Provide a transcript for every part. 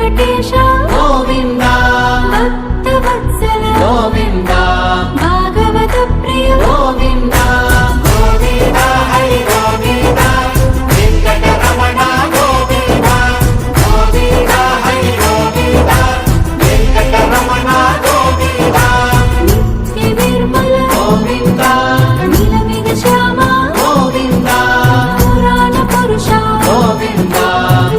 వెంకటేశ గోవింద భక్తవత్సల గోవింద భాగవత ప్రియ గోవింద గోవింద హరి గోవింద వెంకటరమణ గోవింద గోవింద హరి గోవింద వెంకటరమణ గోవింద నిత్య నిర్మల గోవింద నీలమేఘ శ్యామ గోవింద పురాణ పురుష గోవింద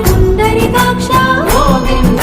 పుండరీకాక్ష గోవింద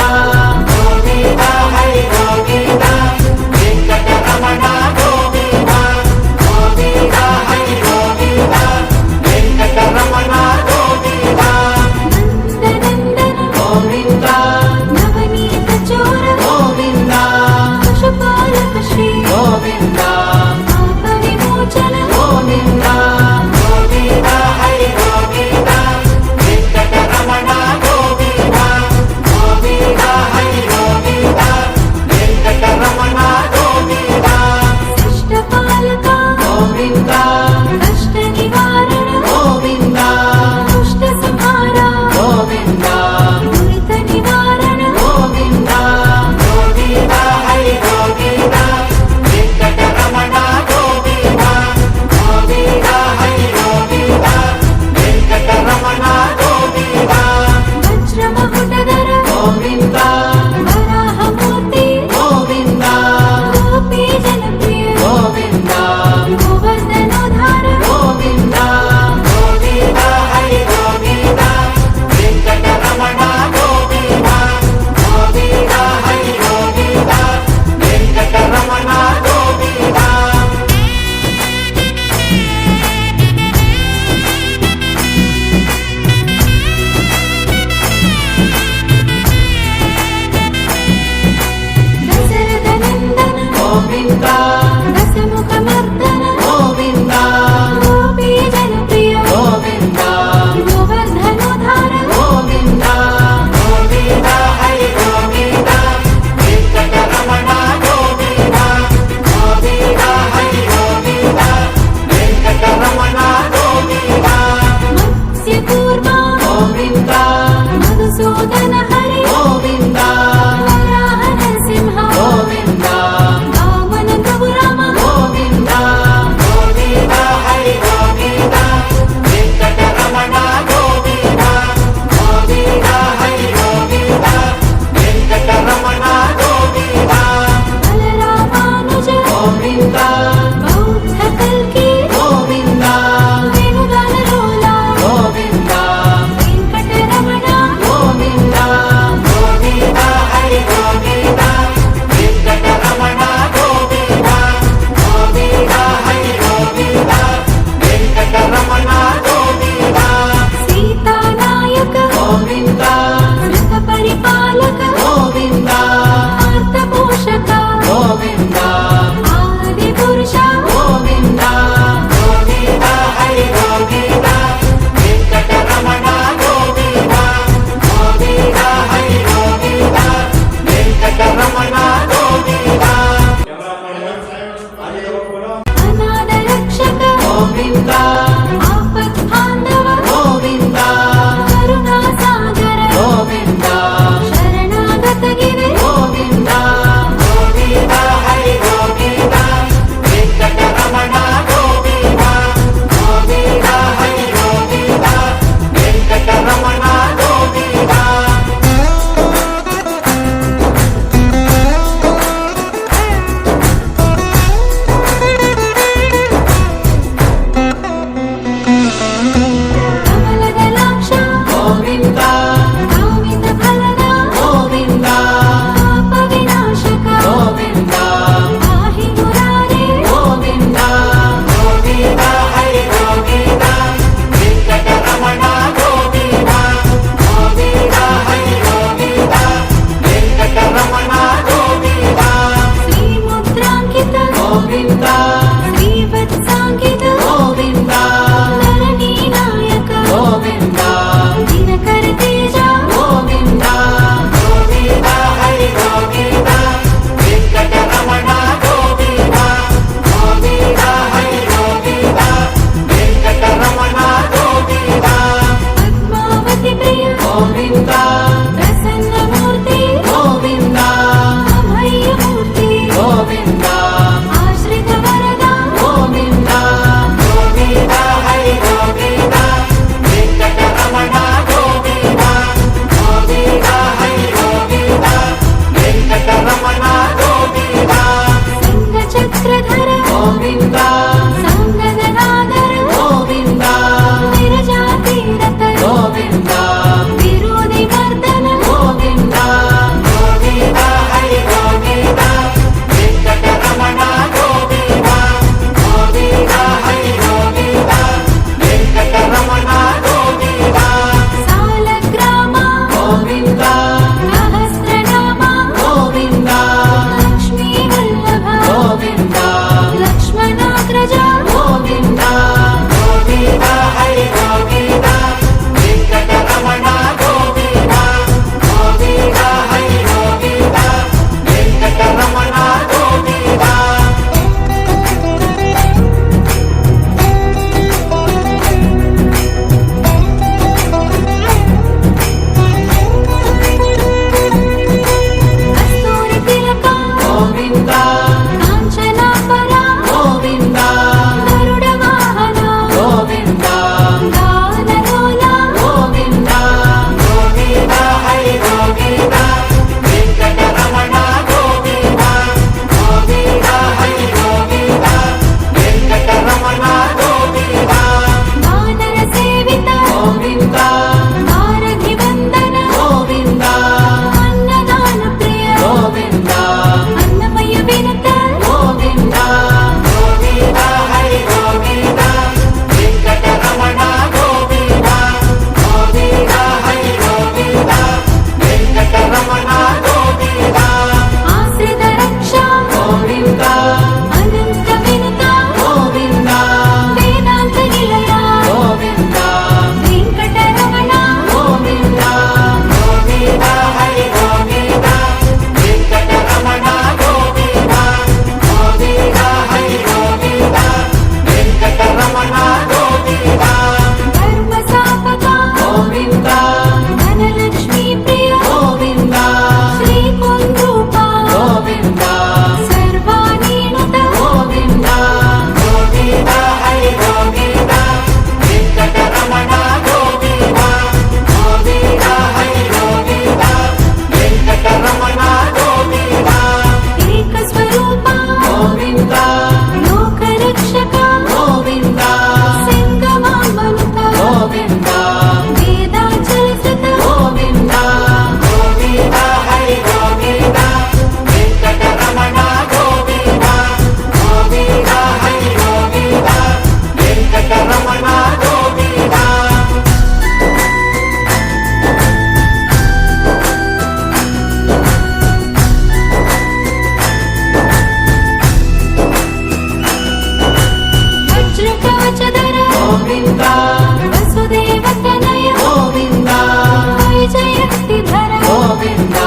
గోవింద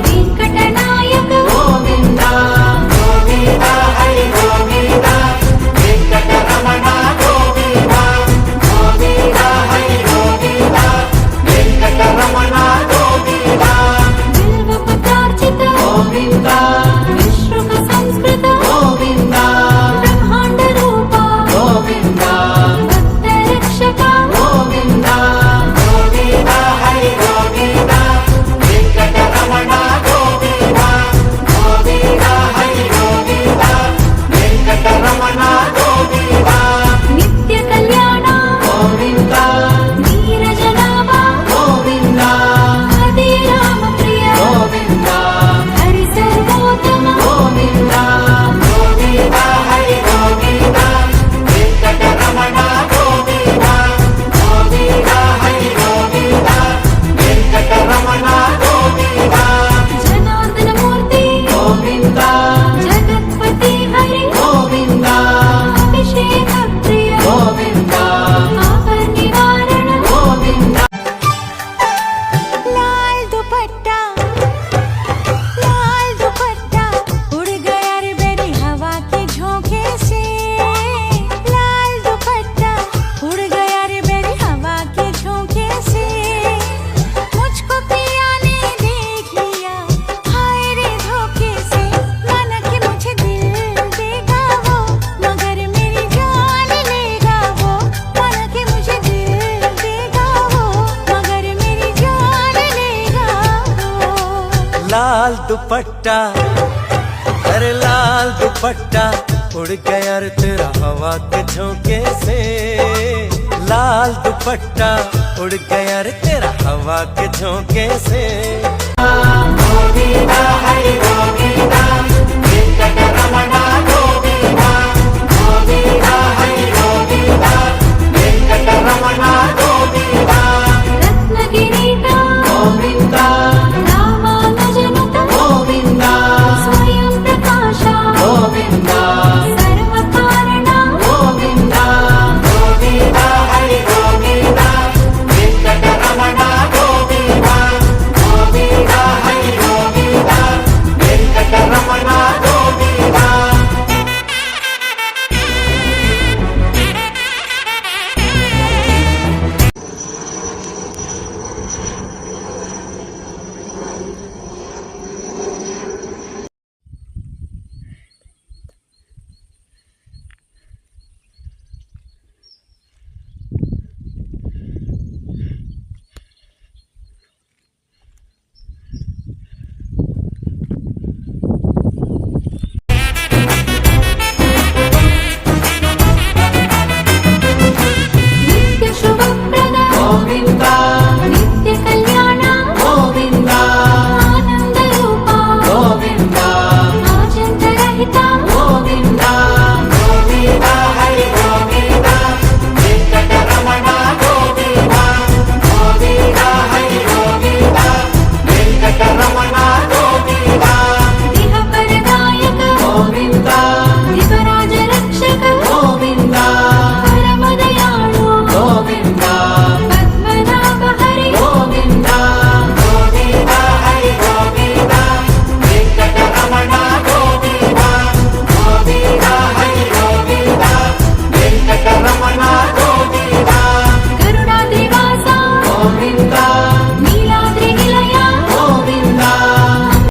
వెంకటనాయక గోవింద గోవింద హరి గోవింద వెంకటరమణ గోవింద గోవింద హరి గోవింద వెంకటరమణ గోవింద బిల్వపత్రార్చిత గోవింద విశ్రుత సంస్కృత గోవింద బ్రహ్మాండ రూప గోవింద భక్త రక్షక గోవింద గోవింద హరి గోవింద వెంకటరమణ గోవింద గోవింద హరి గోవింద వెంకటరమణ గోవింద నిత్య కళ్యాణ గోవింద నీరజనాభ గోవింద హరి రామ ప్రియ గోవింద హరి సర్వోత్తమ గోవింద గోవింద హరి గోవింద వెంకటరమణ గోవింద గోవింద హరి గోవింద వెంకటరమణ గోవింద జనార్దన మూర్తి గోవింద జగత్పతి హరి గోవింద అభిషేక ప్రియ గోవింద పాప నివారణ గోవింద लाल दुपट्टा उड़ गया रे मेरी हवा के झोंके से लाल दुपट्टा उड़ गया रे मेरी हवा के झोंके से मुझको पिया ने देख लिया हाय रे धोखे से माना कि मुझे दिल देगा वो मगर मेरी जान लेगा वो माना कि मुझे दिल देगा वो मगर मेरी जान लेगा वो लाल दुपट्टा अरे लाल दुपट्टा उड़ गया रे तेरा हवा के झोंके से लाल दुपट्टा उड़ गया रे तेरा हवा के झोंके से